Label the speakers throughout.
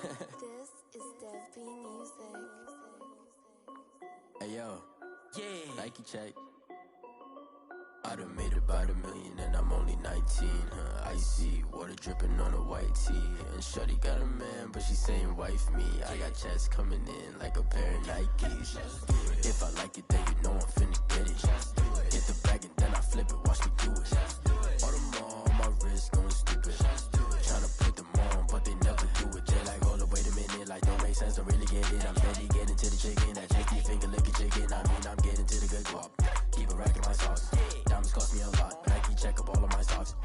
Speaker 1: This is Dev B Music.
Speaker 2: Hey yo, Nike check. I done made about $1 million and I'm only 19. Icy water dripping on a white tee. And shorty got a man, but she saying wife me. I got checks coming in like a pair of Nikes. If I like it, then you know I'm finna get it. Get the bag and then I flip it, watch me do it. All on my wrist going stupid. Tryna put them on, but they never do it. They like, hold up, wait a minute, like don't make sense, I really get it. I'm steady getting to the chicken, that chicky finger licking chicken. I mean, I'm getting to the good guap. Keep a rack in my socks. Diamonds cost me a lot, but Nike check up all of my socks.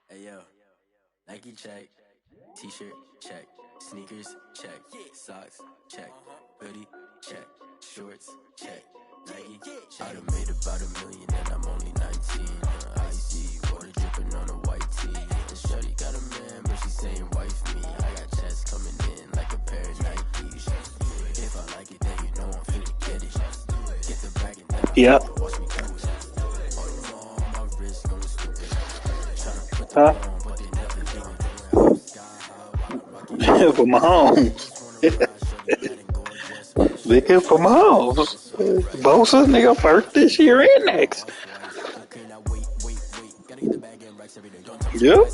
Speaker 2: Hey yo, Nike check. T-shirt check. Sneakers check. Socks check. Hoodie check. Shorts check. Nike. I done made about $1 million and I'm only 19. Icy water dripping on a white tee. And shorty got a man, but she saying wife me. I got checks coming in like a pair of Nikes. If I like it, then you know I'm finna get it. Get the bag and then
Speaker 3: Yep.
Speaker 2: watch me do it. All on my wrist going stupid. Tryna put them
Speaker 3: Huh?
Speaker 2: on, but they never do it. Sky high while I'm rocking.
Speaker 3: For Mahomes. Big hit for Mahomes. Bosa, nigga, first this year and next. Yep.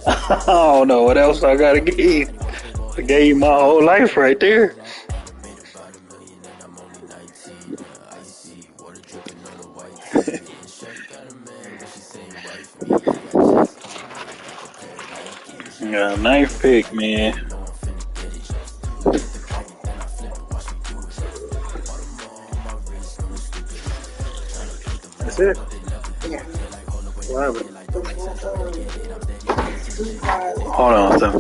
Speaker 3: I don't know what else I gotta give. I gave you my whole life right there. Yeah, nice pick, man. That's it. What happened? Hold on, son.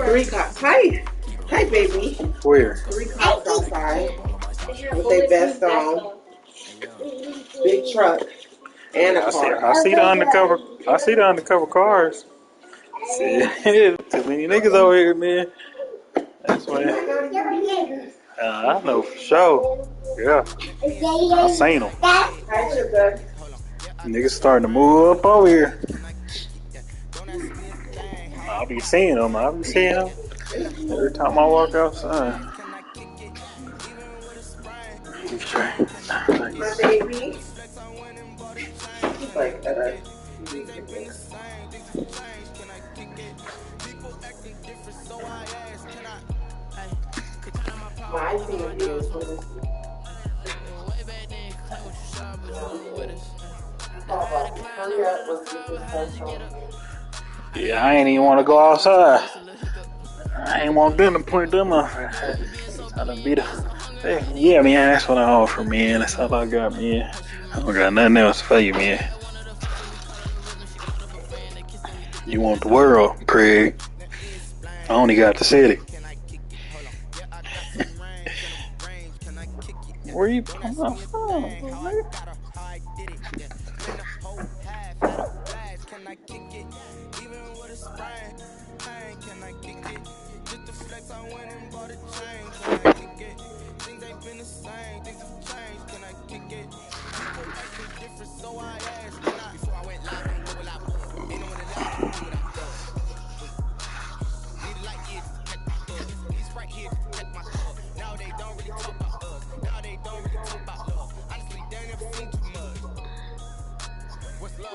Speaker 4: Three cops. Hi. Hi, baby.
Speaker 3: Where?
Speaker 4: 3 cops outside with their vest on. Big truck and a car.
Speaker 3: I see the undercover. I see the undercover cars. Shit, too many niggas over here, man. That's why. I know for sure. Yeah, I seen them.
Speaker 4: Hi, sugar.
Speaker 3: Niggas starting to move up over here. I'll be seeing them. Every time I walk outside.
Speaker 4: My baby. She's like, my team is
Speaker 3: Yeah, I ain't even want to go outside. I ain't want them to point them up. I done beat her. Hey, yeah, man, that's what I offer, man. That's all I got, man. I don't got nothing else for you, man. You want the world, Craig. I only got the city. Where you from?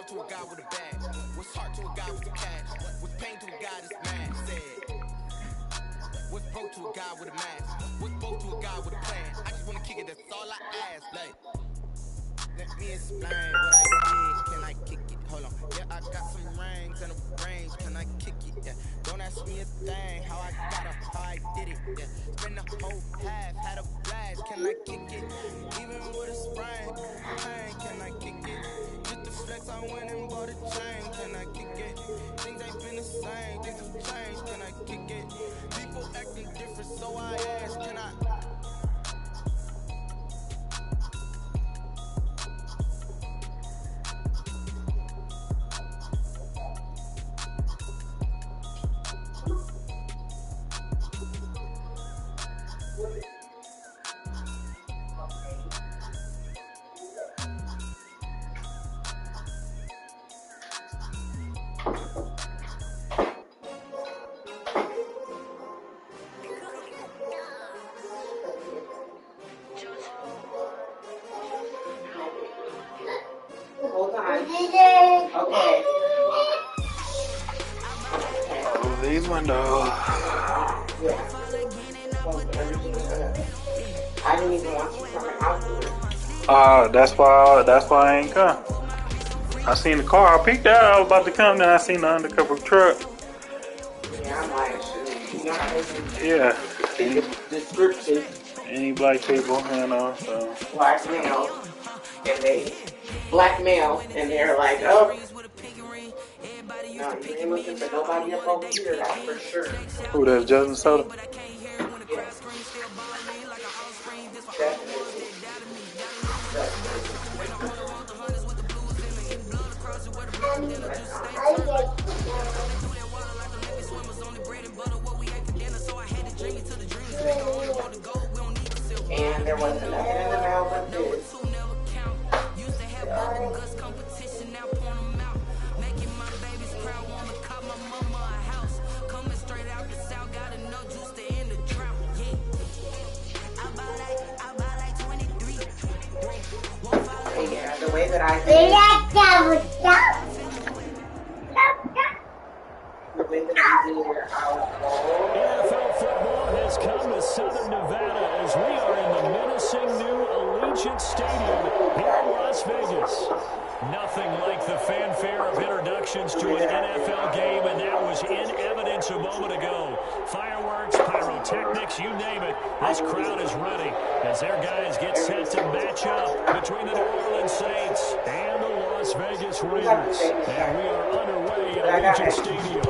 Speaker 2: To a guy with a bag, what's heart to a guy with the cash, what's pain to a guy that's mad, said. What's broke to a guy with a mask, what's broke to a guy with a plan. I just wanna kick it, that's all I ask. Like, let me explain what I did. Can I kick it? Hold on. Yeah, I got some rings and a range. Can I kick it? Yeah. Don't ask me a thing. How I got up, how I did it. Yeah. Spend the whole half, had a blast. Can I kick it? Even with a sprain. Hey, can I kick it? Just to flex, I went and bought a chain. Can I kick it? Things ain't been the same. Things have changed. Can I kick it? People acting different, so I ask. Can I?
Speaker 3: window.
Speaker 4: Yeah. I didn't even want you coming out here.
Speaker 3: That's why I ain't come. I seen the car. I peeked out. I was about to come. Then I seen the undercover truck.
Speaker 4: Yeah, I'm like, shoot. You know how they do
Speaker 3: Yeah.
Speaker 4: description.
Speaker 3: Any black people, you know. So.
Speaker 4: Black male, and they're like, oh, no, you ain't looking for nobody up over here, that's for sure.
Speaker 3: Who, that's Justin Soda?
Speaker 4: Yes. Definitely. And there wasn't nothing in the mail but this. Yeah, the way that I did it, the way that I did it,
Speaker 5: NFL football has come to Southern Nevada as we are in the menacing new Allegiant Stadium here in Las Vegas. Nothing like the fanfare of introductions to an NFL game, and that was in evidence a moment ago. Fireworks, pyrotechnics, you name it. This crowd is ready as their guys get set to match up between the New Orleans Saints and the Las Vegas Raiders. And we are underway at Allegiant Stadium.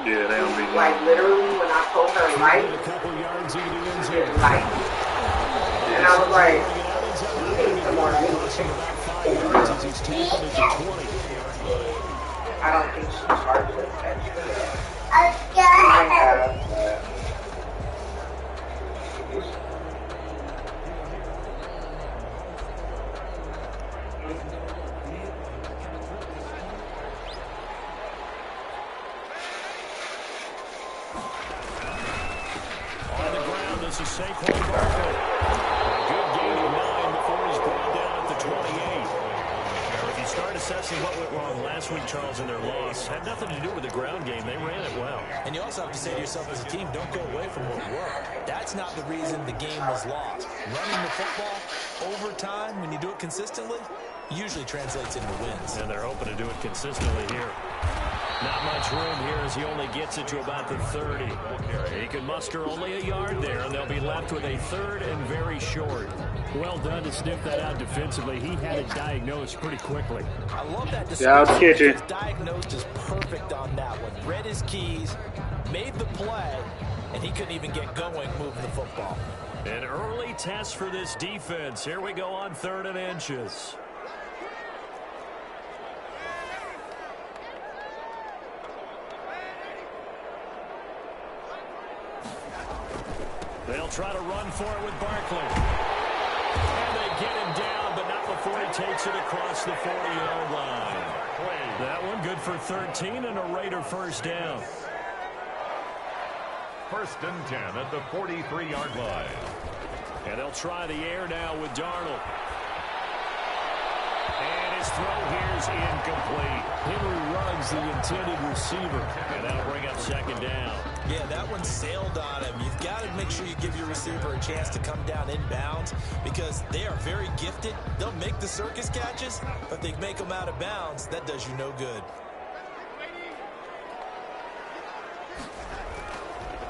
Speaker 3: Yeah, they don't be
Speaker 4: like literally when I told her light,
Speaker 5: A couple yards into the end
Speaker 4: it's
Speaker 5: zone.
Speaker 4: light. And I was like, hey, some more
Speaker 5: As he's taken it to 20.
Speaker 4: I don't think she charged us extra. I have.
Speaker 5: On the ground, this is Saquon Barkley. A good gain of 9 before he's brought down at the 28. If you start assessing what went wrong last week, Charles, in their loss, had nothing to do with the ground game. They ran it well.
Speaker 6: And you also have to say to yourself as a team, don't go away from what worked. That's not the reason the game was lost. Running the football over time, when you do it consistently, usually translates into wins.
Speaker 5: And they're hoping to do it consistently here. Not much room here as he only gets it to about the 30. He can muster only a yard there, and they'll be left with a third and very short. Well done to sniff that out defensively. He had it diagnosed pretty quickly.
Speaker 6: I love that
Speaker 3: Yeah, I'll
Speaker 6: description.
Speaker 3: get you.
Speaker 6: His diagnosed is perfect on that one. Read his keys, made the play, and he couldn't even get going moving the football.
Speaker 5: An early test for this defense. Here we go on 3rd and inches. They'll try to run for it with Barkley. And they get him down, but not before he takes it across the 40-yard line. That one good for 13 and a Raider first down.
Speaker 7: 1st and 10 at the 43-yard line.
Speaker 5: And they'll try the air now with Darnold. And his throw here's incomplete. Henry Ruggs, the intended receiver. And that'll bring up 2nd down.
Speaker 6: Yeah, that one sailed on him. You've got to make sure you give your receiver a chance to come down inbounds because they are very gifted. They'll make the circus catches, but if they make them out of bounds, that does you no good.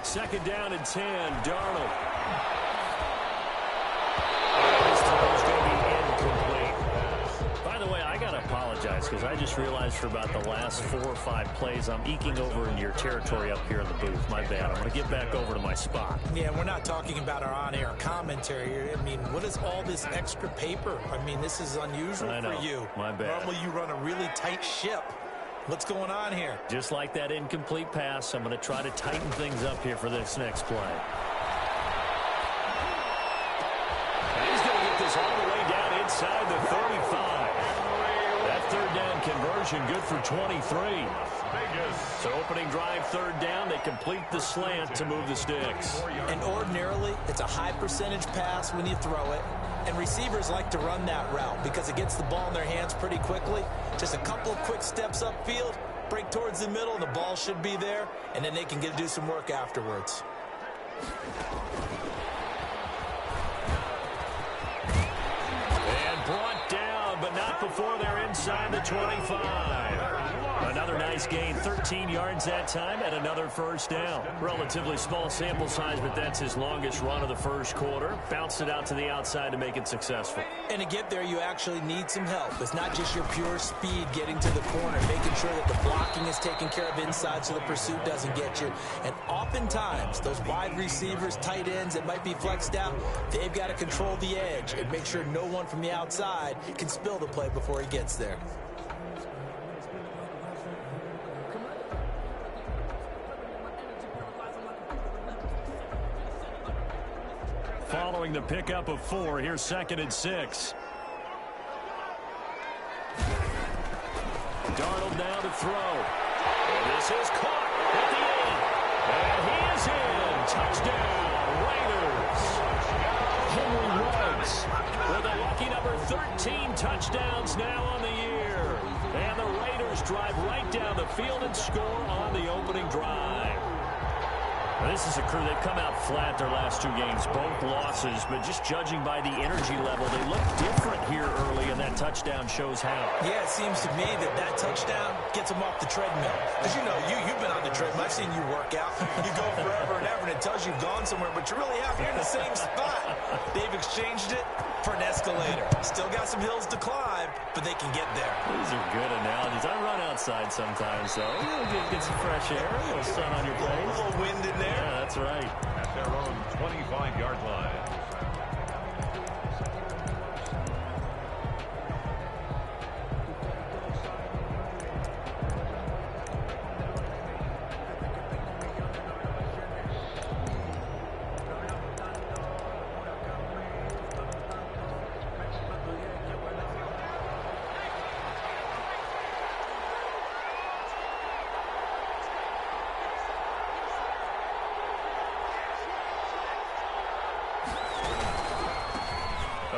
Speaker 5: 2nd down and 10, Darnold. His throw's going to be incomplete. By the way, I got to apologize because I just realized for about the last 4 or 5 plays, I'm eking over in your territory up here in the booth. My bad. I'm going to get back over to my spot.
Speaker 6: Yeah, we're not talking about our on-air commentary here. I mean, what is all this extra paper? I mean, this is unusual
Speaker 5: I know.
Speaker 6: for you.
Speaker 5: My bad.
Speaker 6: Normally you run a really tight ship. What's going on here?
Speaker 5: Just like that incomplete pass, I'm going to try to tighten things up here for this next play. And he's going to get this all the way down inside the 35. That 3rd down conversion good for 23. So opening drive 3rd down, they complete the slant to move the sticks.
Speaker 6: And ordinarily, it's a high percentage pass when you throw it. And receivers like to run that route because it gets the ball in their hands pretty quickly. Just a couple of quick steps upfield, break towards the middle, and the ball should be there, and then they can get to do some work afterwards.
Speaker 5: And brought down, but not before they're inside the 25. Another nice gain, 13 yards that time, and another first down. Relatively small sample size, but that's his longest run of the first quarter. Bounced it out to the outside to make it successful.
Speaker 6: And to get there, you actually need some help. It's not just your pure speed getting to the corner, making sure that the blocking is taken care of inside so the pursuit doesn't get you. And oftentimes, those wide receivers, tight ends that might be flexed out, they've got to control the edge and make sure no one from the outside can spill the play before he gets there.
Speaker 5: Following the pickup of 4, here's 2nd and 6. Darnold now to throw. And this is caught at the end. And he is in. Touchdown, Raiders. Henry Ruggs with a lucky number 13 touchdowns now on the year. And the Raiders drive right down the field and score on the opening drive. Now, this is a crew, they've come out flat their last 2 games, both losses, but just judging by the energy level, they look different here early, and that touchdown shows how.
Speaker 6: Yeah, it seems to me that touchdown gets them off the treadmill. Because, you know, you've been on the treadmill. I've seen you work out. You go forever and ever, and it tells you you've gone somewhere, but you really have. You're in the same spot. They've exchanged it for an escalator. Still got some hills to climb, but they can get there.
Speaker 5: These are good analogies. I run outside sometimes, so get some fresh air, a little sun on your face.
Speaker 6: A little wind in there.
Speaker 5: Yeah, that's right.
Speaker 7: At their own 25-yard line.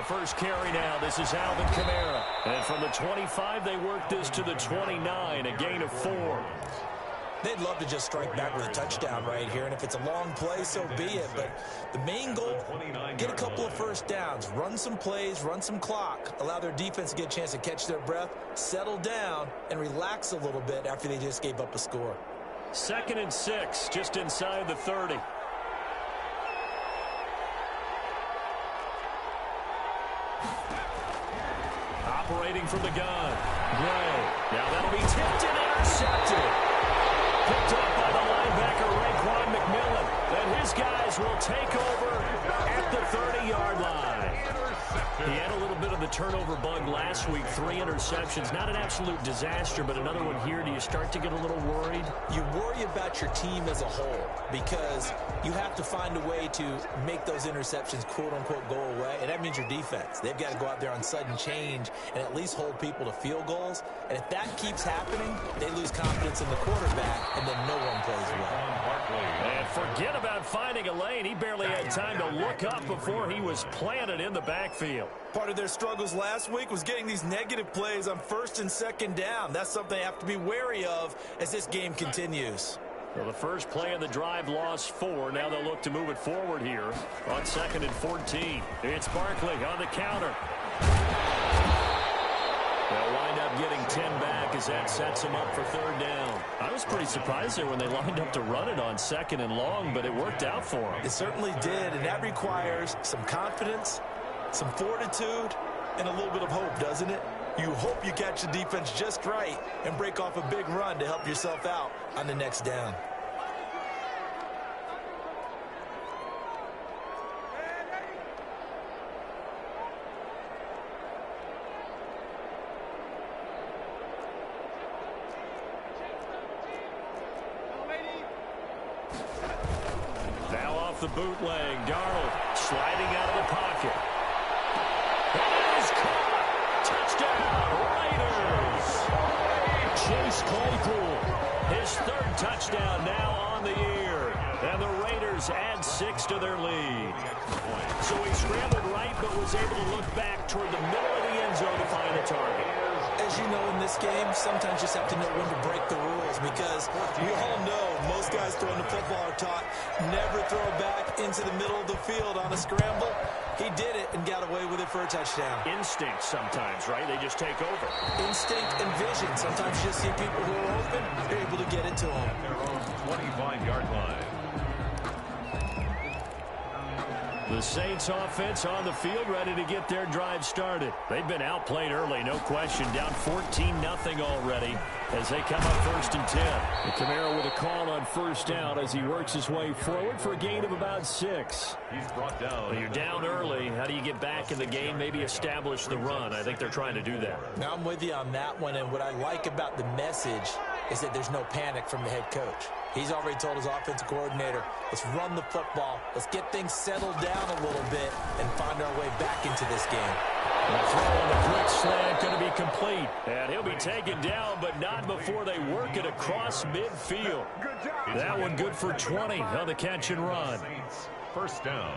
Speaker 5: First carry now. This is Alvin Kamara. And from the 25, they work this to the 29, a gain of 4.
Speaker 6: They'd love to just strike back with a touchdown right here, and if it's a long play, so be it. But the main goal, get a couple of first downs, run some plays, run some clock, allow their defense to get a chance to catch their breath, settle down, and relax a little bit after they just gave up a score.
Speaker 5: 2nd and 6, just inside the 30. Operating from the gun. Gray. Now that'll be tipped and intercepted. Picked up by the linebacker, Raekwon McMillan. And his guys will take over at the 30-yard line. He had a little bit of the turnover bug last week. 3 interceptions. Not an absolute disaster, but another one here. Do you start to get a little worried?
Speaker 6: You worry about your team as a whole because you have to find a way to make those interceptions, quote-unquote, go away, and that means your defense. They've got to go out there on sudden change and at least hold people to field goals. And if that keeps happening, they lose confidence in the quarterback, and then no one plays well.
Speaker 5: And forget about finding a lane. He barely had time to look up before he was planted in the backfield.
Speaker 6: Part of their struggles last week was getting these negative plays on 1st and 2nd down. That's something they have to be wary of as this game continues.
Speaker 5: Well, the first play of the drive lost 4. Now they'll look to move it forward here on 2nd and 14. It's Barkley on the counter. They'll wind up getting 10 back as that sets them up for 3rd down. I was pretty surprised there when they lined up to run it on 2nd and long, but it worked out for them.
Speaker 6: It certainly did, and that requires some confidence, some fortitude, and a little bit of hope, doesn't it? You hope you catch the defense just right and break off a big run to help yourself out on the next down.
Speaker 5: Now off the bootleg, Darnold sliding out of the pocket. It is caught! Touchdown, Raiders! Chase Claypool, his 3rd touchdown now on the year. And the Raiders add 6 to their lead. So he scrambled right, but was able to look back toward the middle of the end zone to find the target.
Speaker 6: As you know, in this game, sometimes you just have to know when to break the rules because we all know most guys throwing the football are taught never throw back into the middle of the field on a scramble. He did it and got away with it for a touchdown.
Speaker 5: Instinct sometimes, right? They just take over.
Speaker 6: Instinct and vision. Sometimes you just see people who are open, they're able to get it to them.
Speaker 7: At their own 25-yard line.
Speaker 5: The Saints offense on the field, ready to get their drive started. They've been outplayed early, no question. Down 14-0 already as they come up 1st and 10. And Kamara with a call on first down as he works his way forward for a gain of about 6.
Speaker 7: He's brought down.
Speaker 5: Well, you're down early. How do you get back in the game, maybe establish the run? I think they're trying to do that.
Speaker 6: Now I'm with you on that one, and what I like about the message is that there's no panic from the head coach. He's already told his offensive coordinator, let's run the football, let's get things settled down a little bit and find our way back into this game.
Speaker 5: The throw on the quick slant going to be complete. And he'll be taken down, but not before they work it across midfield. That one good for 20 on the catch and run.
Speaker 7: First down.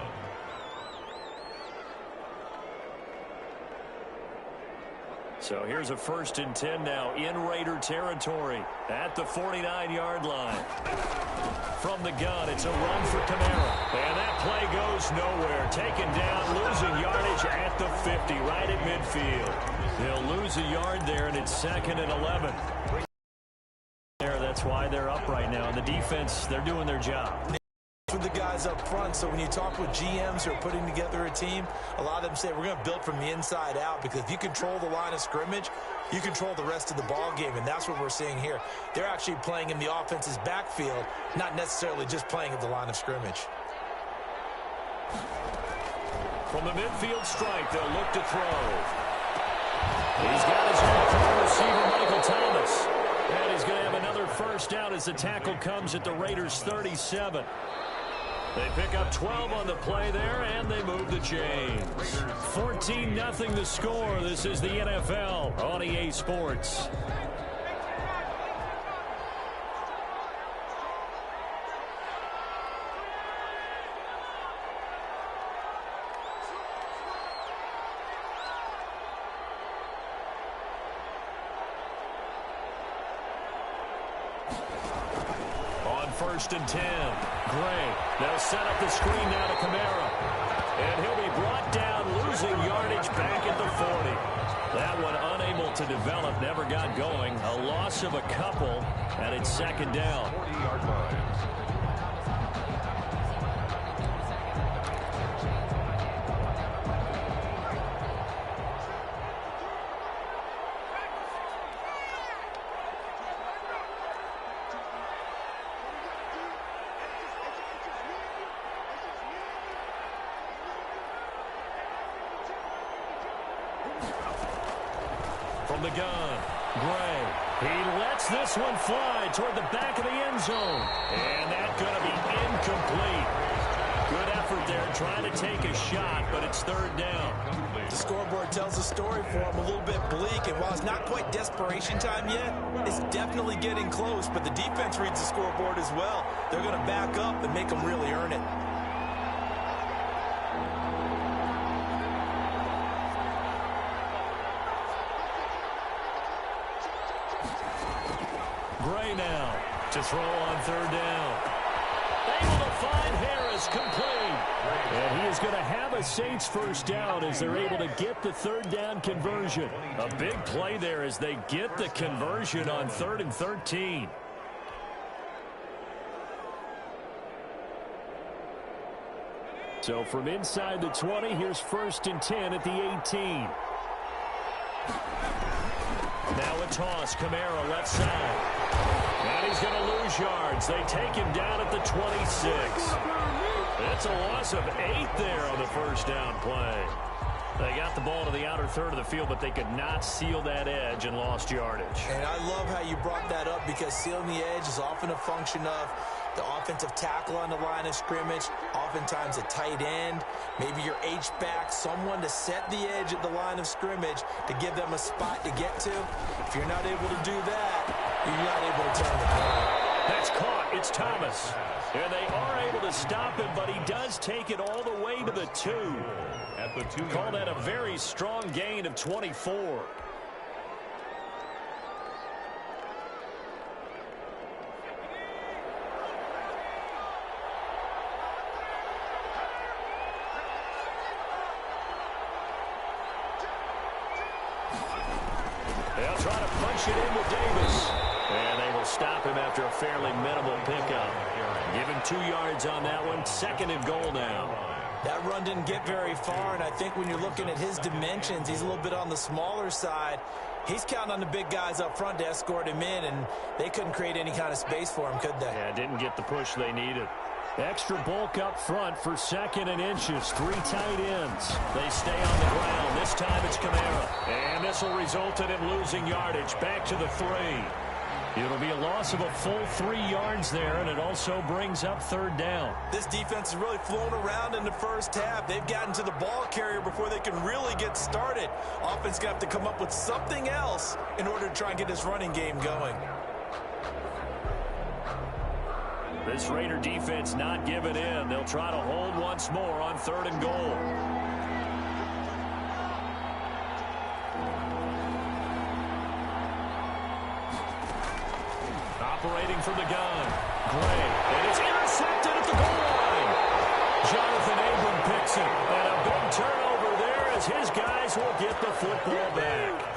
Speaker 5: So here's a 1st and 10 now in Raider territory at the 49-yard line. From the gun, it's a run for Kamara. And that play goes nowhere. Taken down, losing yardage at the 50, right at midfield. They'll lose a yard there, and it's 2nd and 11. That's why they're up right now. And the defense, they're doing their job.
Speaker 6: With the guys up front, so when you talk with GMs who are putting together a team, a lot of them say we're going to build from the inside out, because if you control the line of scrimmage, you control the rest of the ball game, and that's what we're seeing here. They're actually playing in the offense's backfield, not necessarily just playing at the line of scrimmage.
Speaker 5: From the midfield stripe, they'll look to throw. He's got his own receiver, Michael Thomas. And he's going to have another first down as the tackle comes at the Raiders' 37. They pick up 12 on the play there, and they move the chains. 14-0 the score. This is the NFL on EA Sports. On 1st and 10, Gray. They'll set up the screen now to Kamara. And he'll be brought down, losing yardage back at the 40. That one unable to develop, never got going. A loss of a couple, and it's 2nd down.
Speaker 7: 40-yard line.
Speaker 5: From the gun, Gray. He lets this one fly toward the back of the end zone. And that's going to be incomplete. Good effort there trying to take a shot, but it's 3rd down.
Speaker 6: The scoreboard tells the story for him, a little bit bleak, and while it's not quite desperation time yet, it's definitely getting close, but the defense reads the scoreboard as well. They're going to back up and make them really earn it.
Speaker 5: Gray now to throw on 3rd down. Able to find Harris, complete. And he is going to have a Saints first down as they're able to get the 3rd down conversion. A big play there as they get the conversion on 3rd and 13. So from inside the 20, here's 1st and 10 at the 18. Now a toss, Kamara left side. And he's going to lose yards. They take him down at the 26. That's a loss of 8 there on the first down play. They got the ball to the outer third of the field, but they could not seal that edge and lost yardage.
Speaker 6: And I love how you brought that up, because sealing the edge is often a function of the offensive tackle on the line of scrimmage, oftentimes a tight end, maybe your H-back, someone to set the edge at the line of scrimmage to give them a spot to get to. If you're not able to do that, you're not able to turn the corner.
Speaker 5: That's caught. It's Thomas. And they are able to stop him, but he does take it all the way to the 2.
Speaker 7: At the 2.
Speaker 5: Call that a very strong gain of 24. stop him after a fairly minimal pickup. Give him 2 yards on that one. 2nd and goal now.
Speaker 6: That run didn't get very far, and I think when you're looking at his dimensions, he's a little bit on the smaller side. He's counting on the big guys up front to escort him in, and they couldn't create any kind of space for him, could they?
Speaker 5: Yeah, didn't get the push they needed. Extra bulk up front for 2nd and inches. 3 tight ends. They stay on the ground. This time it's Kamara. And this will result in him losing yardage. Back to the 3. It'll be a loss of a full 3 yards there, and it also brings up 3rd down.
Speaker 6: This defense has really flown around in the first half. They've gotten to the ball carrier before they can really get started. Offense going to have to come up with something else in order to try and get this running game going.
Speaker 5: This Raider defense not giving in. They'll try to hold once more on 3rd and goal. Operating from the gun. Gray. And it's intercepted at the goal line. Jonathan Abram picks it. And a big turnover there as his guys will get the football back.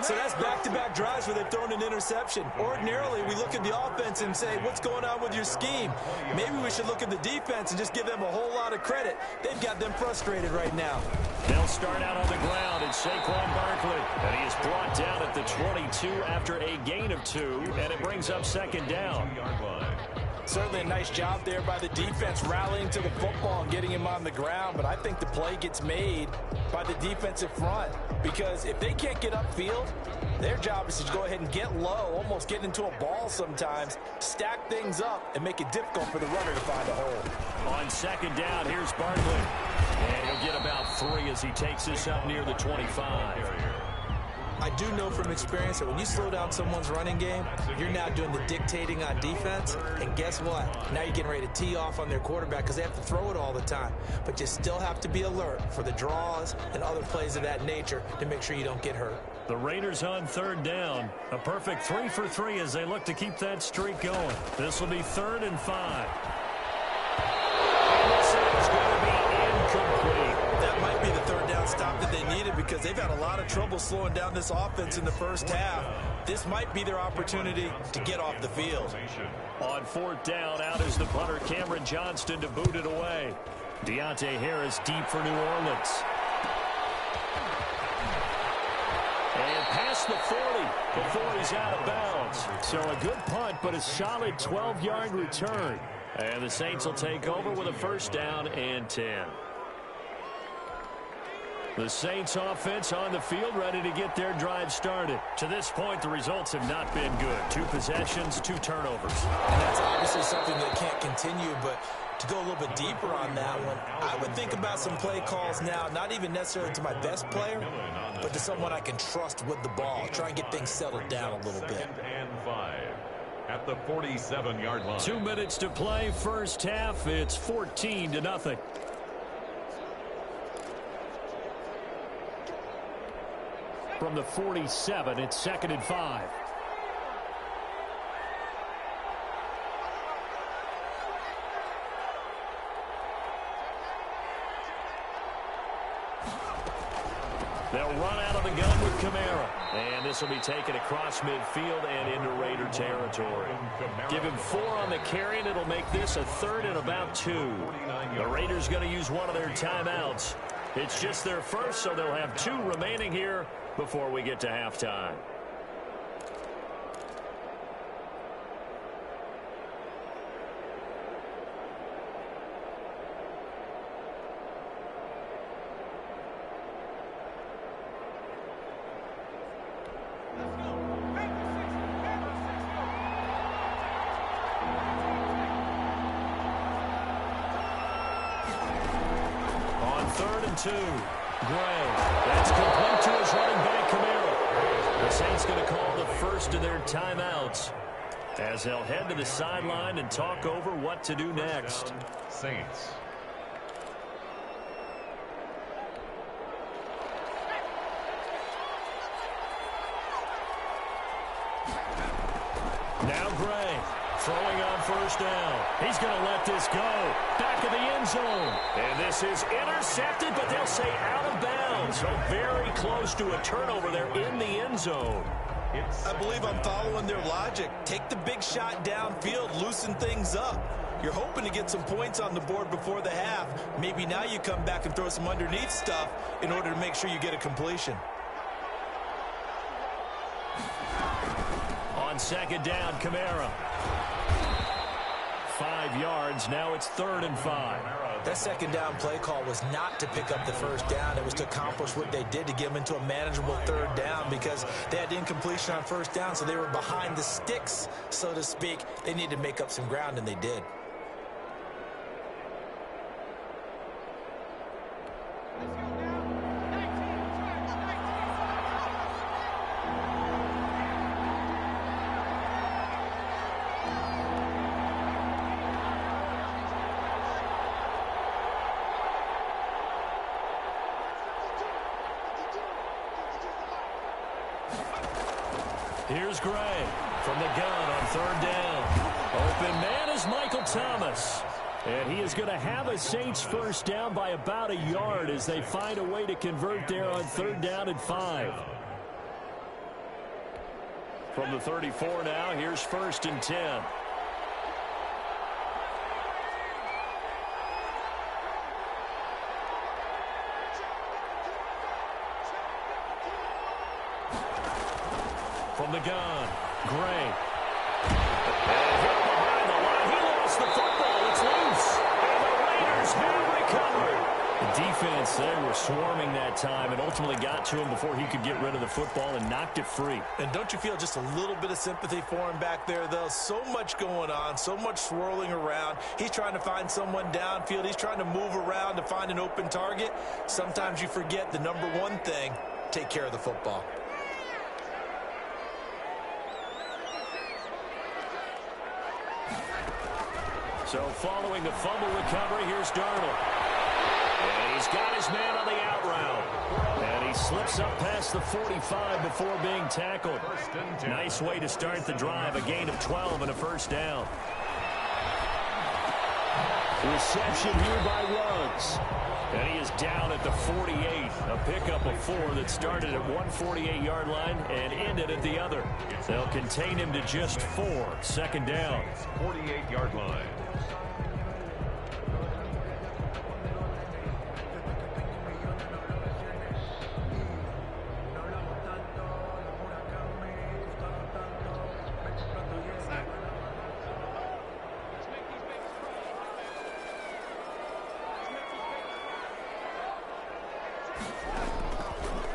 Speaker 6: So that's back-to-back drives where they've thrown an interception. Ordinarily, we look at the offense and say, what's going on with your scheme? Maybe we should look at the defense and just give them a whole lot of credit. They've got them frustrated right now.
Speaker 5: They'll start out on the ground, and Saquon Barkley. And he is brought down at the 22 after a gain of 2, and it brings up 2nd down.
Speaker 6: Certainly a nice job there by the defense rallying to the football and getting him on the ground, but I think the play gets made by the defensive front because if they can't get upfield, their job is to go ahead and get low, almost get into a ball sometimes, stack things up, and make it difficult for the runner to find a hole.
Speaker 5: On 2nd down, here's Barkley. And he'll get about 3 as he takes this up near the 25.
Speaker 6: I do know from experience that when you slow down someone's running game, you're now doing the dictating on defense. And guess what? Now you're getting ready to tee off on their quarterback because they have to throw it all the time. But you still have to be alert for the draws and other plays of that nature to make sure you don't get hurt.
Speaker 5: The Raiders on 3rd down. A perfect 3 for 3 as they look to keep that streak going. This will be 3rd and 5. And this is going to be incomplete.
Speaker 6: That might be the 3rd down stop that they needed because they've had a lot of trouble slowing down this offense in the first half. This might be their opportunity to get off the field.
Speaker 5: On 4th down, out is the punter Cameron Johnston to boot it away. Deontay Harris deep for New Orleans. And past the 40 before he's out of bounds. So a good punt, but a solid 12-yard return. And the Saints will take over with a 1st down and 10. The Saints offense on the field ready to get their drive started. To this point, the results have not been good. 2 possessions, 2 turnovers.
Speaker 6: And that's obviously something that can't continue, but to go a little bit deeper on that one, I would think about some play calls now, not even necessarily to my best player, but to someone I can trust with the ball. Try and get things settled down a little bit.
Speaker 7: 2nd and 5 at the 47-yard line.
Speaker 5: 2 minutes to play, first half. It's 14-0. From the 47, it's 2nd and 5. They'll run out of the gun with Kamara. And this will be taken across midfield and into Raider territory. Give him 4 on the carry, and it'll make this a 3rd and about 2. The Raiders going to use one of their timeouts. It's just their first, so they'll have 2 remaining here before we get to halftime. On 3rd and 2. Gray. That's complete to his running back, Kamara. The Saints going to call the first of their timeouts as they'll head to the sideline and talk over what to do next.
Speaker 7: Saints.
Speaker 5: Now Gray. Throwing on 1st down. He's going to let this go. Back of the end zone. And this is intercepted, but they'll say out of bounds. So very close to a turnover there in the end zone.
Speaker 6: I believe I'm following their logic. Take the big shot downfield, loosen things up. You're hoping to get some points on the board before the half. Maybe now you come back and throw some underneath stuff in order to make sure you get a completion.
Speaker 5: On second down, Kamara. 5 yards. Now it's 3rd and 5.
Speaker 6: That second down play call was not to pick up the first down. It was to accomplish what they did to get them into a manageable 3rd down because they had incompletion on first down, so they were behind the sticks, so to speak. They needed to make up some ground, and they did.
Speaker 5: Here's Gray from the gun on 3rd down. Open man is Michael Thomas. And he is going to have a Saints first down by about a yard as they find a way to convert there on 3rd down and 5. From the 34 now, here's 1st and 10. From the gun, Gray. And hit behind the line. He lost the football. It's loose. And the Raiders have recovered. The defense, they were swarming that time and ultimately got to him before he could get rid of the football and knocked it free.
Speaker 6: And don't you feel just a little bit of sympathy for him back there, though? So much going on, so much swirling around. He's trying to find someone downfield. He's trying to move around to find an open target. Sometimes you forget the number one thing, take care of the football.
Speaker 5: So following the fumble recovery, here's Darnold. And he's got his man on the out route. And he slips up past the 45 before being tackled. Nice way to start the drive, a gain of 12 and a first down. Reception here by Ruggs. And he is down at the 48. A pickup of 4 that started at 148-yard line and ended at the other. They'll contain him to just 4. 2nd down.
Speaker 7: 48-yard line.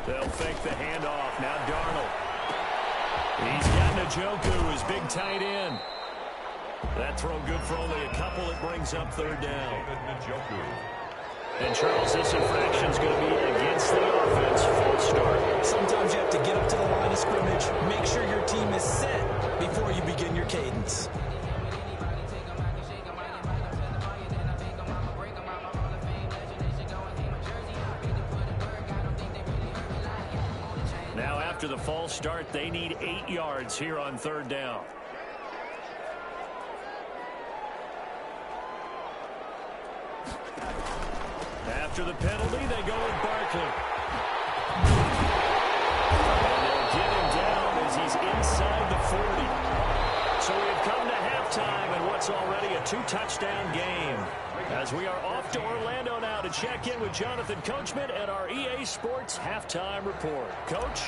Speaker 5: They'll fake the handoff. Now Darnold. He's got Njoku, his big tight end. That throw good for only a couple. It brings up 3rd down. And Charles, this infraction's going to be against the offense. False start.
Speaker 6: Sometimes you have to get up to the line of scrimmage, make sure your team is set before you begin your cadence.
Speaker 5: Now after the false start, they need 8 yards here on 3rd down. After the penalty, they go with Barkley. And they'll get him down as he's inside the 40. So we've come to halftime in what's already a 2-touchdown game. As we are off to Orlando now to check in with Jonathan Coachman at our EA Sports Halftime Report. Coach?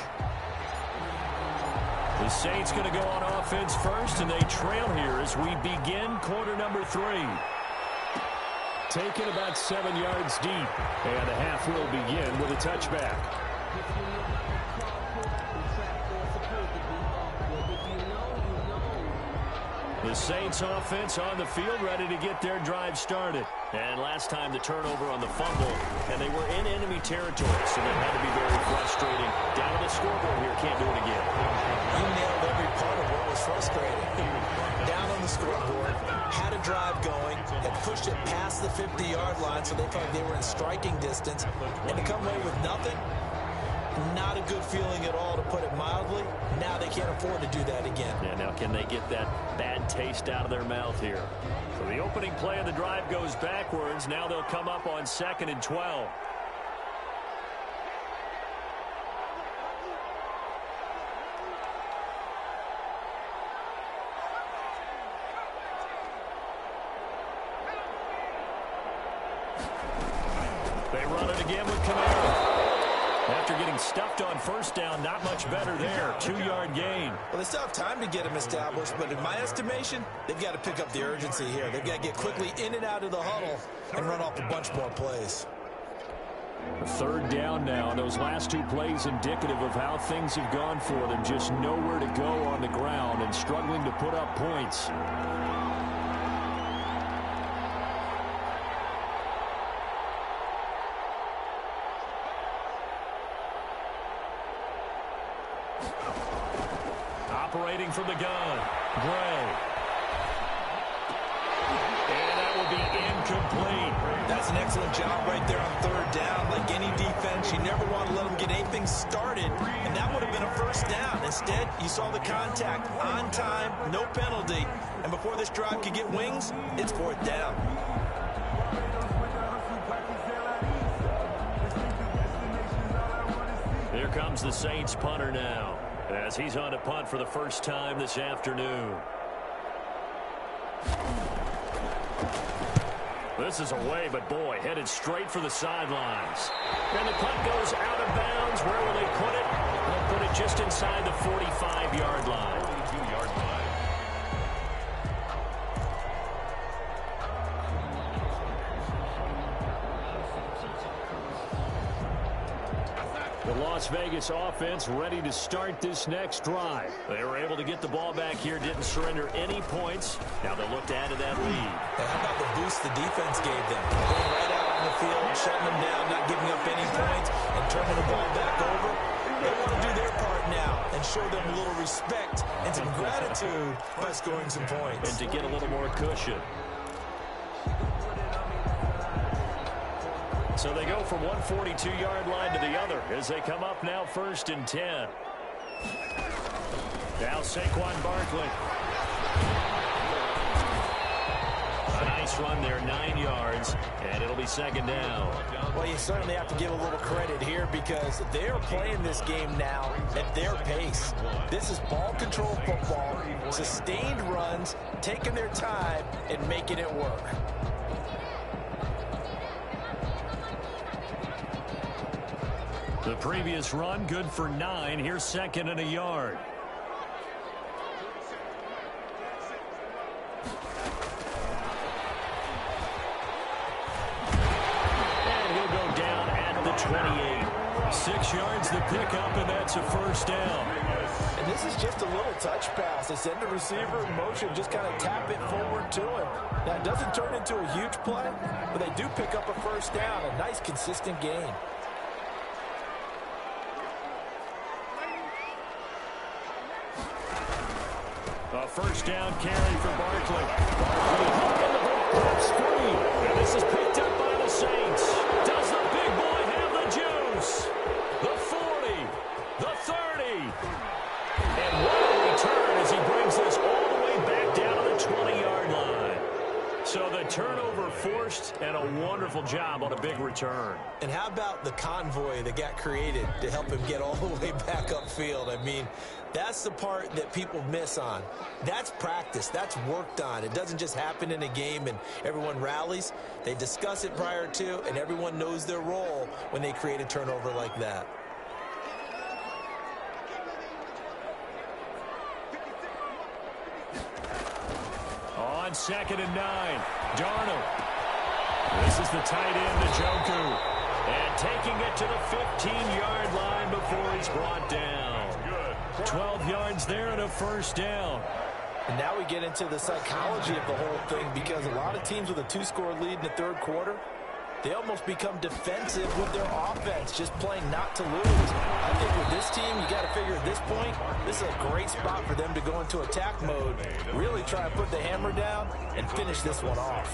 Speaker 5: The Saints going to go on offense first, and they trail here as we begin quarter number 3. Taken about 7 yards deep, and the half will begin with a touchback. The Saints offense on the field, ready to get their drive started. And last time the turnover on the fumble, and they were in enemy territory, so that had to be very frustrating. Down on the scoreboard here, can't do it again.
Speaker 6: You nailed every part of what was frustrating. Down on the scoreboard, had a drive going, had pushed it past the 50-yard line, so they felt like they were in striking distance, and to come away with nothing, not a good feeling at all, to put it mildly. Now they can't afford to do that again.
Speaker 5: Yeah, now can they get that bad taste out of their mouth here? So the opening play of the drive goes backwards. Now they'll come up on 2nd and 12. They run it again with Kamara. After getting stuffed on first down, not much better there. 2-yard gain.
Speaker 6: Well, they still have time to get him established, but in my estimation, they've got to pick up the urgency here. They've got to get quickly in and out of the huddle and run off a bunch more plays.
Speaker 5: 3rd down now. Those last 2 plays indicative of how things have gone for them. Just nowhere to go on the ground and struggling to put up points. Operating from the gun, Gray. And that will be incomplete.
Speaker 6: That's an excellent job right there on 3rd down. Like any defense, you never want to let them get anything started, and that would have been a first down. Instead, you saw the contact on time, no penalty, and before this drive could get wings, it's 4th down.
Speaker 5: Here comes the Saints punter now, as he's on to punt for the first time this afternoon. This is away, but boy, headed straight for the sidelines. And the punt goes out of bounds. Where will they put it? They'll put it just inside the 45-yard line.
Speaker 7: 42-yard line.
Speaker 5: The Las Vegas offense ready to start this next drive. They were able to get the ball back here, didn't surrender any points. Now they'll look to add to that lead.
Speaker 6: Now, how about the boost the defense gave them? Going right out on the field, shutting them down, not giving up any points, and turning the ball back over. They want to do their part now and show them a little respect and some gratitude by scoring some points.
Speaker 5: And to get a little more cushion. So they go from one 42-yard line to the other as they come up now 1st and 10. Now Saquon Barkley. A nice run there, 9 yards, and it'll be 2nd down.
Speaker 6: Well, you certainly have to give a little credit here because they're playing this game now at their pace. This is ball control football, sustained runs, taking their time and making it work.
Speaker 5: The previous run, good for 9. Here's 2nd and a yard. And he'll go down at the 28. 6 yards the pickup, and that's a 1st down.
Speaker 6: And this is just a little touch pass. They send the receiver in motion, just kind of tap it forward to him. Now, it doesn't turn into a huge play, but they do pick up a 1st down, a nice, consistent gain.
Speaker 5: A 1st down carry for Barkley. Barkley hooking the ball screen. And this is picked up by the Saints. Does the big boy have the juice? The 40, the 30. And what a return as he brings this all the way back down to the 20-yard line. So the turnover forced and a wonderful job on a big return.
Speaker 6: And how about the convoy that got created to help him get all the way back upfield? I mean, that's the part that people miss on. That's practice. That's worked on. It doesn't just happen in a game and everyone rallies. They discuss it prior to, and everyone knows their role when they create a turnover like that.
Speaker 5: On 2nd and 9, Darnold. This is the tight end, Njoku. And taking it to the 15-yard line before he's brought down. 12 yards there and a 1st down.
Speaker 6: And now we get into the psychology of the whole thing because a lot of teams with a 2-score lead in the 3rd quarter, they almost become defensive with their offense, just playing not to lose. I think with this team, you got to figure at this point, this is a great spot for them to go into attack mode, really try to put the hammer down and finish this one off.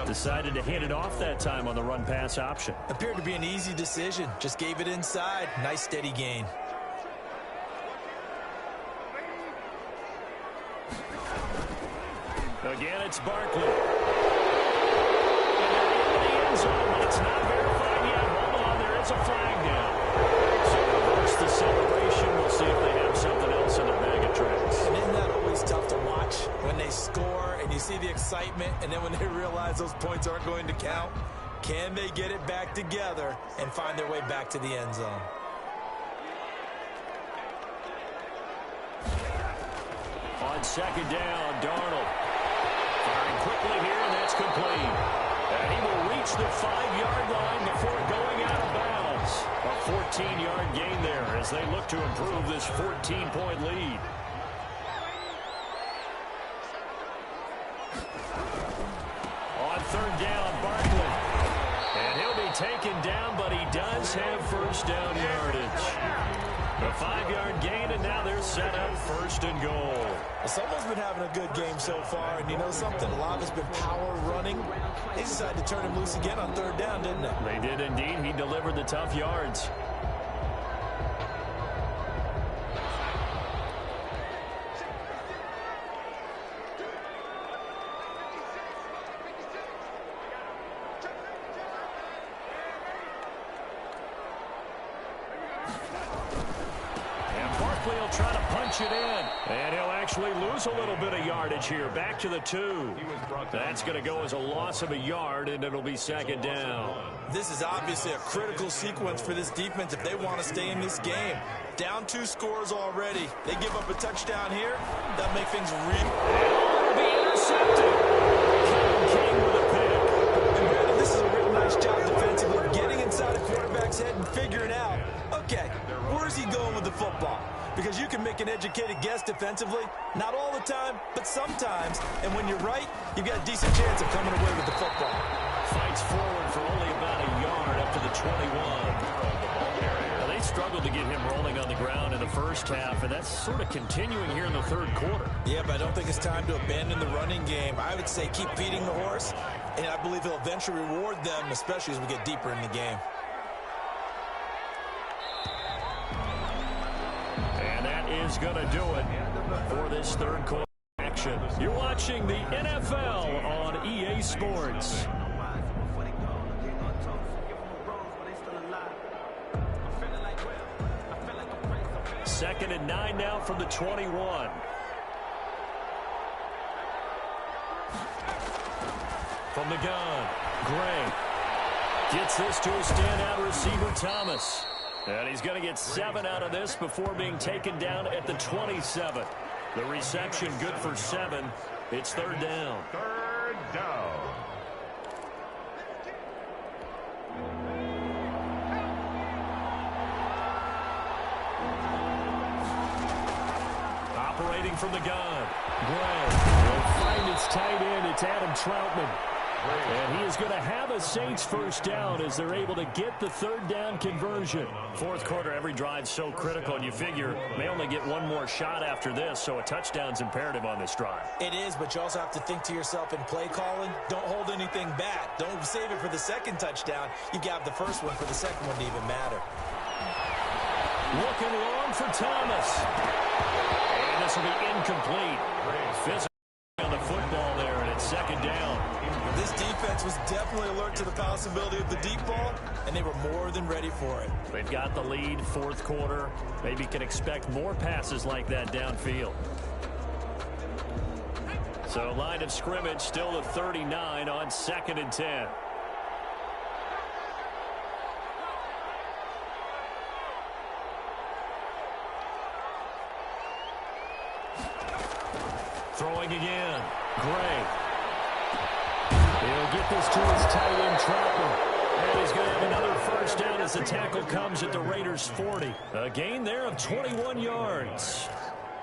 Speaker 5: Decided to hand it off that time on the run-pass option.
Speaker 6: Appeared to be an easy decision. Just gave it inside. Nice steady gain.
Speaker 5: Again, it's Barkley. And they're in the end zone, but it's not verified yet. Hold on, there is a flag down. So reverse the celebration. We'll see if they have something else in their bag of tricks.
Speaker 6: And isn't that always tough to watch when they score and you see the excitement, and then when they realize those points aren't going to count? Can they get it back together and find their way back to the end zone?
Speaker 5: On second down, Darnold firing quickly here, and that's complete. And he will reach the 5-yard line before going out of bounds. A 14-yard gain there as they look to improve this 14-point lead. On third down, Barkley. And he'll be taken down, but he does have first down yardage. A 5-yard gain, and now they're set up first and goal.
Speaker 6: Someone's been having a good game so far, and you know something? A lot of it's been power running. They decided to turn him loose again on third down, didn't they?
Speaker 5: They did indeed. He delivered the tough yards. He'll try to punch it in, and he'll actually lose a little bit of yardage here. Back to the 2. That's going to go as a loss of a yard, and it'll be second down.
Speaker 6: This is obviously a critical sequence for this defense if they want to stay in this game. Down 2 scores already. They give up a touchdown here. That'll make things real.
Speaker 5: It'll be intercepted. King with a pick.
Speaker 6: And Brandon, this is a real nice job defensively, getting inside a quarterback's head and figuring out, okay, where's he going with the football? Because you can make an educated guess defensively. Not all the time, but sometimes. And when you're right, you've got a decent chance of coming away with the football.
Speaker 5: Fights forward for only about a yard up to the 21. Now, they struggled to get him rolling on the ground in the first half, and that's sort of continuing here in the third quarter.
Speaker 6: Yeah, but I don't think it's time to abandon the running game. I would say keep feeding the horse, and I believe he'll eventually reward them, especially as we get deeper in the game.
Speaker 5: Is going to do it for this third quarter action. You're watching the NFL on EA Sports. Second and 9 now from the 21. From the gun, Gray gets this to a standout receiver, Thomas. And he's going to get 7 out of this before being taken down at the 27. The reception good for 7. It's third down.
Speaker 7: Third down.
Speaker 5: Operating from the gun. Gray will find its tight end. It's Adam Troutman. And he is going to have a Saints first down as they're able to get the third down conversion. Fourth quarter, every drive so critical, and you figure may only get one more shot after this, so a touchdown's imperative on this drive.
Speaker 6: It is, but you also have to think to yourself in play calling, don't hold anything back. Don't save it for the second touchdown. You got the first one for the second one to even matter.
Speaker 5: Looking long for Thomas. And this will be incomplete. Physical on the football there, and it's second down.
Speaker 6: This defense was definitely alert to the possibility of the deep ball, and they were more than ready for it.
Speaker 5: They've got the lead, fourth quarter. Maybe can expect more passes like that downfield. So line of scrimmage still the 39 on second and 10. Throwing again. Gray. He'll get this to his tight end, Troutman. And he's going to have another first down as the tackle comes at the Raiders' 40. A gain there of 21 yards.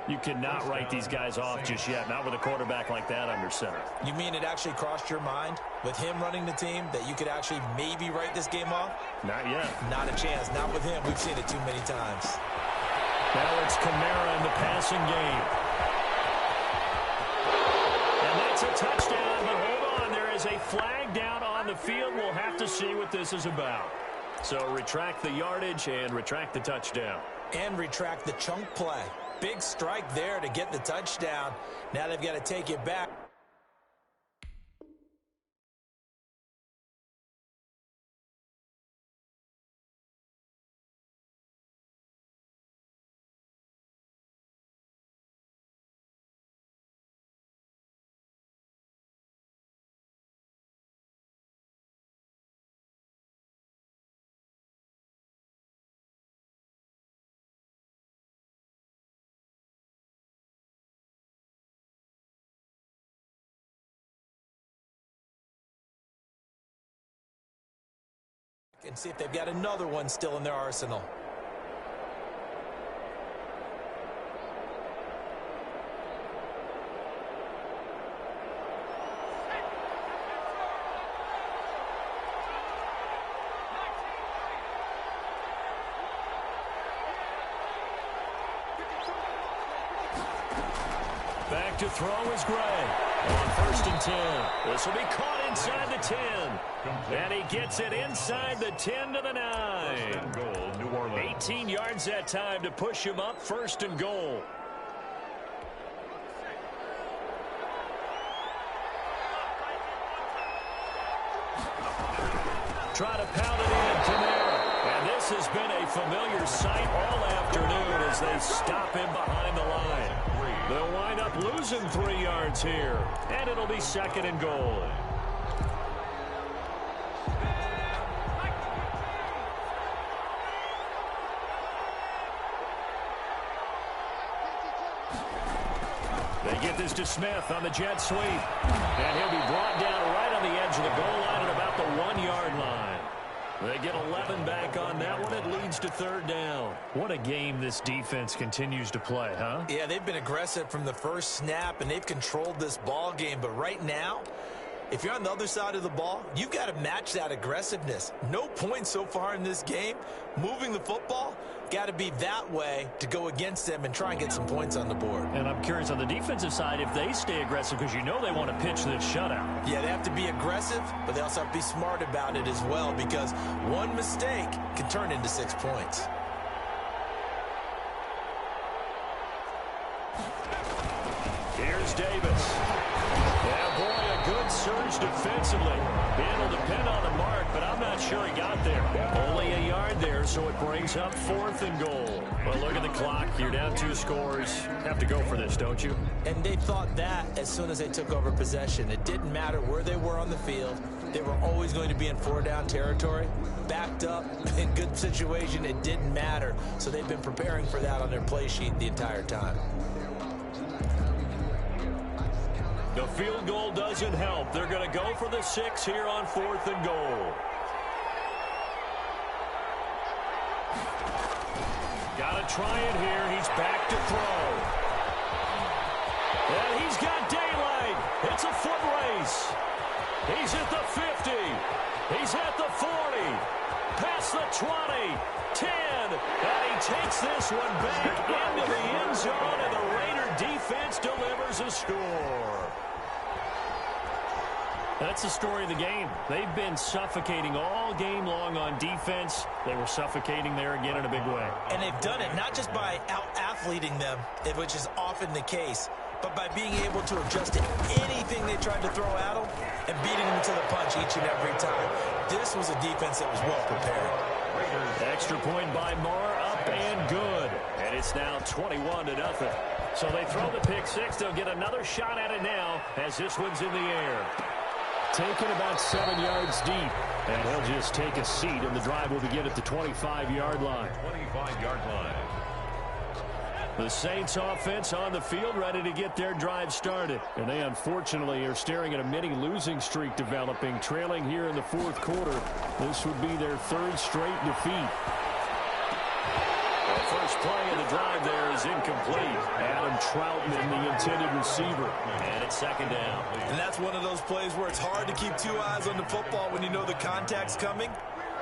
Speaker 5: You cannot write these guys off just yet, not with a quarterback like that under center.
Speaker 6: You mean it actually crossed your mind with him running the team that you could actually maybe write this game off?
Speaker 5: Not yet.
Speaker 6: Not a chance. Not with him. We've seen it too many times.
Speaker 5: Now it's Kamara in the passing game. And that's a touchdown, but hold on. There is a flag down on the field. We'll have to see what this is about. So retract the yardage and retract the touchdown.
Speaker 6: And retract the chunk play. Big strike there to get the touchdown. Now they've got to take it back. and see if they've got another one still in their arsenal.
Speaker 5: Back to throw is Gray. On 1st and 10. This will be caught inside the 10. And he gets it inside the 10 to the 9.
Speaker 7: 1st and goal, New Orleans.
Speaker 5: 18 yards that time to push him up. 1st and goal. Try to pound it in, Kamara. And this has been a familiar sight all afternoon as they stop him behind the line. They'll wind up losing 3 yards here. And it'll be 2nd and goal. They get this to Smith on the jet sweep. And he'll be brought down right on the edge of the goal line at about the 1-yard line. They get 11 back on that one. It leads to 3rd down. What a game this defense continues to play, huh?
Speaker 6: Yeah, they've been aggressive from the first snap, and they've controlled this ball game. But right now, if you're on the other side of the ball, you've got to match that aggressiveness. No points so far in this game. Moving the football, got to be that way to go against them and try and get some points on the board.
Speaker 5: And I'm curious on the defensive side if they stay aggressive, because you know they want to pitch this shutout.
Speaker 6: Yeah, they have to be aggressive, but they also have to be smart about it as well, because one mistake can turn into 6 points.
Speaker 5: Here's Davis. Yeah, boy, a good surge defensively. It'll depend on the mark, but I'm not sure he got there. Only a yard there, so it brings up 4th and goal. Well, look at the clock. You're down 2 scores. Have to go for this, don't you?
Speaker 6: And they thought that as soon as they took over possession. It didn't matter where they were on the field. They were always going to be in 4-down territory. Backed up, in good situation, it didn't matter. So they've been preparing for that on their play sheet the entire time.
Speaker 5: The field goal doesn't help. They're going to go for the 6 here on 4th and goal. Got to try it here. He's back to throw. And he's got daylight. It's a foot race. He's at the 50. He's at the 40. Past the 20. 10. And he takes this one back into the end zone, and the Raider defense delivers a score. That's the story of the game. They've been suffocating all game long on defense. They were suffocating there again in a big way.
Speaker 6: And they've done it not just by out-athleting them, which is often the case, but by being able to adjust to anything they tried to throw at them and beating them to the punch each and every time. This was a defense that was well prepared.
Speaker 5: Extra point by Moore, up and good. And it's now 21-0. So they throw the pick 6. They'll get another shot at it now as this one's in the air. Taken about 7 yards deep. And he'll just take a seat, and the drive will begin at the 25-yard line.
Speaker 7: 25-yard line.
Speaker 5: The Saints offense on the field, ready to get their drive started. And they unfortunately are staring at a mini losing streak developing, trailing here in the 4th quarter. This would be their 3rd straight defeat. The first play of the drive there is incomplete. Adam Troutman, the intended receiver. And it's 2nd down.
Speaker 6: And that's one of those plays where it's hard to keep 2 eyes on the football when you know the contact's coming,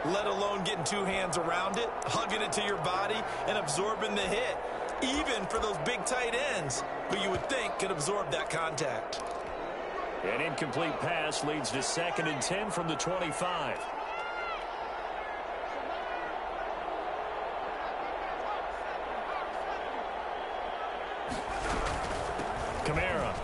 Speaker 6: let alone getting 2 hands around it, hugging it to your body, and absorbing the hit. Even for those big tight ends who you would think could absorb that contact.
Speaker 5: An incomplete pass leads to 2nd and 10 from the 25. Kamara.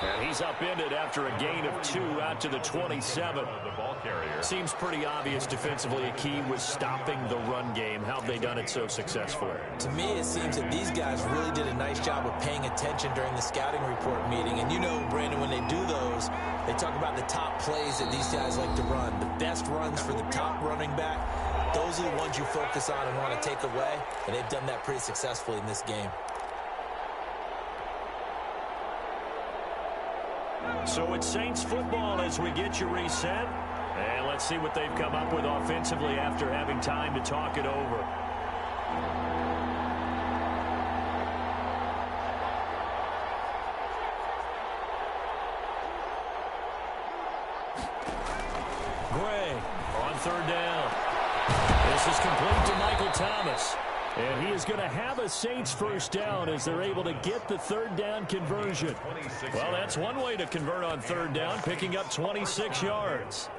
Speaker 5: And he's upended after a gain of 2 out to the 27.
Speaker 7: The ball carrier.
Speaker 5: Seems pretty obvious defensively a key was stopping the run game. How have they done it so successfully?
Speaker 6: To me, it seems that these guys really did a nice job of paying attention during the scouting report meeting. And you know, Brandon, when they do those, they talk about the top plays that these guys like to run. The best runs for the top running back, those are the ones you focus on and want to take away. And they've done that pretty successfully in this game.
Speaker 5: So it's Saints football as we get you reset. And let's see what they've come up with offensively after having time to talk it over. Gray on third down. This is complete to Michael Thomas. And he is going to have a Saints first down as they're able to get the third down conversion. Well, that's one way to convert on third down, picking up 26 yards.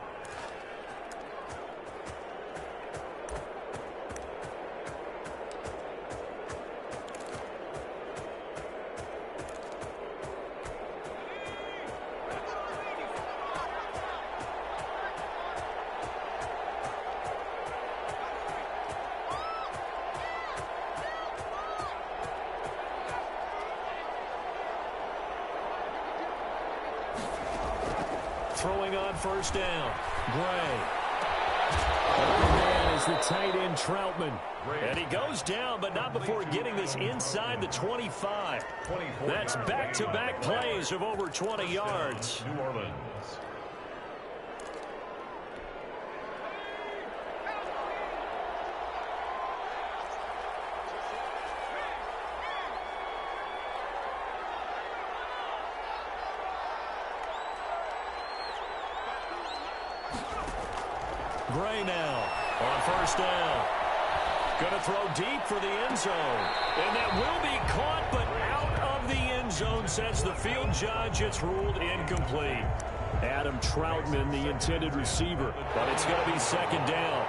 Speaker 5: Throwing on first down, Gray. Another man is the tight end, Troutman. And he goes down, but not before getting this inside the 25. That's back-to-back plays of over 20 yards.
Speaker 7: New Orleans.
Speaker 5: Gray now on first down. Going to throw deep for the end zone. And that will be caught, but out of the end zone, says the field judge. It's ruled incomplete. Adam Troutman, the intended receiver. But it's going to be second down.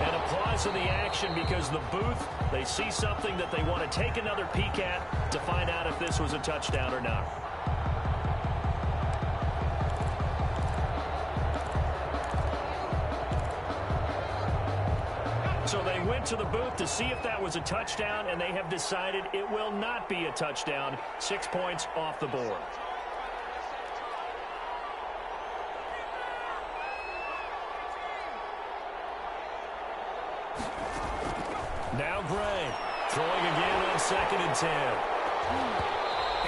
Speaker 5: And a pause in the action because the booth, they see something that they want to take another peek at to find out if this was a touchdown or not. So they went to the booth to see if that was a touchdown, and they have decided it will not be a touchdown. 6 points off the board. Now Gray throwing again on 2nd and 10.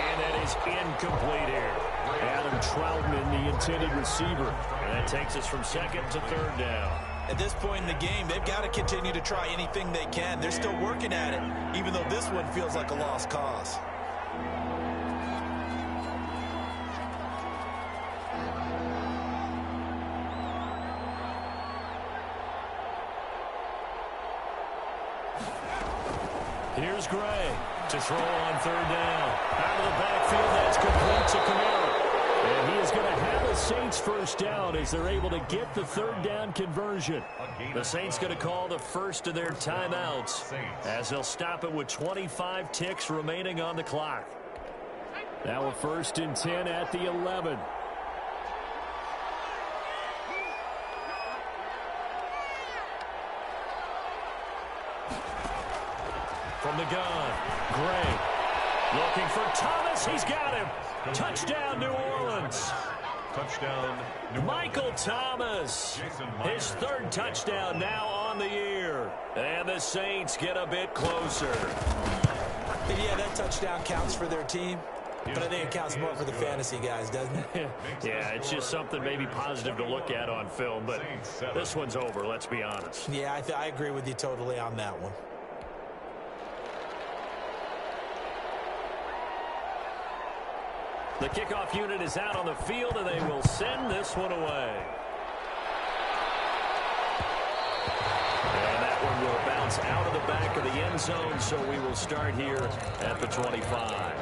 Speaker 5: And that is incomplete here. Adam Troutman, the intended receiver. And that takes us from 2nd to 3rd down.
Speaker 6: At this point in the game, they've got to continue to try anything they can. They're still working at it, even though this one feels like a lost cause.
Speaker 5: Here's Gray to throw on 3rd down. Out of the backfield, that's complete to Kamara. And he is going to have a Saints first down as they're able to get the 3rd down conversion. The Saints going to call the first of their timeouts as they'll stop it with 25 ticks remaining on the clock. Now a 1st and 10 at the 11. From the gun, Gray looking for Thomas. He's got him. Touchdown, New Orleans.
Speaker 7: Touchdown, New Orleans.
Speaker 5: Michael Thomas, his 3rd touchdown now on the year. And the Saints get a bit closer.
Speaker 6: Yeah, that touchdown counts for their team, but I think it counts more for the fantasy guys, doesn't it?
Speaker 5: Yeah, it's just something maybe positive to look at on film, but this one's over, let's be honest.
Speaker 6: Yeah, I agree with you totally on that one.
Speaker 5: The kickoff unit is out on the field, and they will send this one away. And that one will bounce out of the back of the end zone, so we will start here at the 25.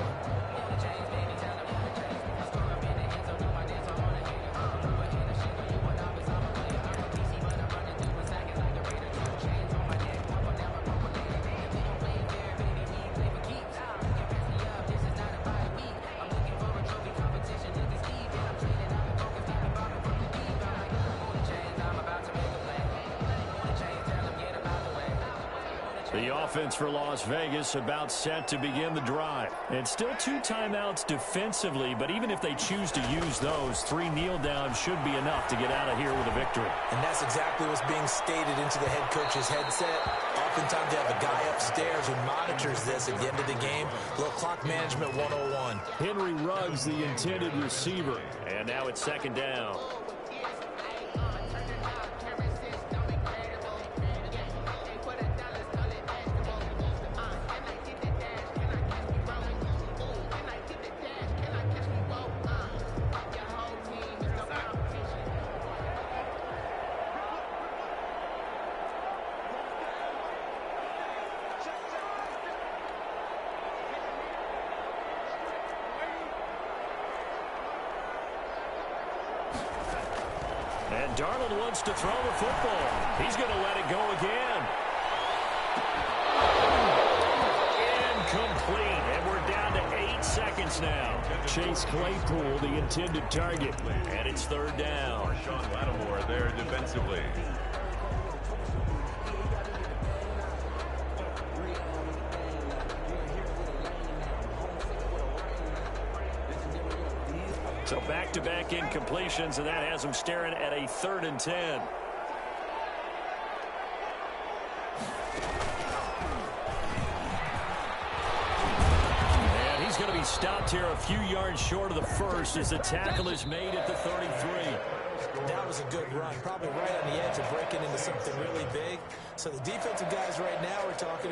Speaker 5: The offense for Las Vegas about set to begin the drive. And still 2 timeouts defensively, but even if they choose to use those, 3 kneel downs should be enough to get out of here with a victory.
Speaker 6: And that's exactly what's being stated into the head coach's headset. Oftentimes they have a guy upstairs who monitors this at the end of the game. Little clock management 101.
Speaker 5: Henry Ruggs, the intended receiver. And now it's 2nd down. And Darnold wants to throw the football. He's going to let it go again. Incomplete. And we're down to 8 seconds now. Chase Claypool, the intended target. And it's third down.
Speaker 7: Sean Lattimore there defensively.
Speaker 5: So back-to-back incompletions, and that has him staring at a 3rd and 10. And he's going to be stopped here a few yards short of the first as the tackle is made at the 33.
Speaker 6: That was a good run, probably right on the edge of breaking into something really big. So the defensive guys right now are talking about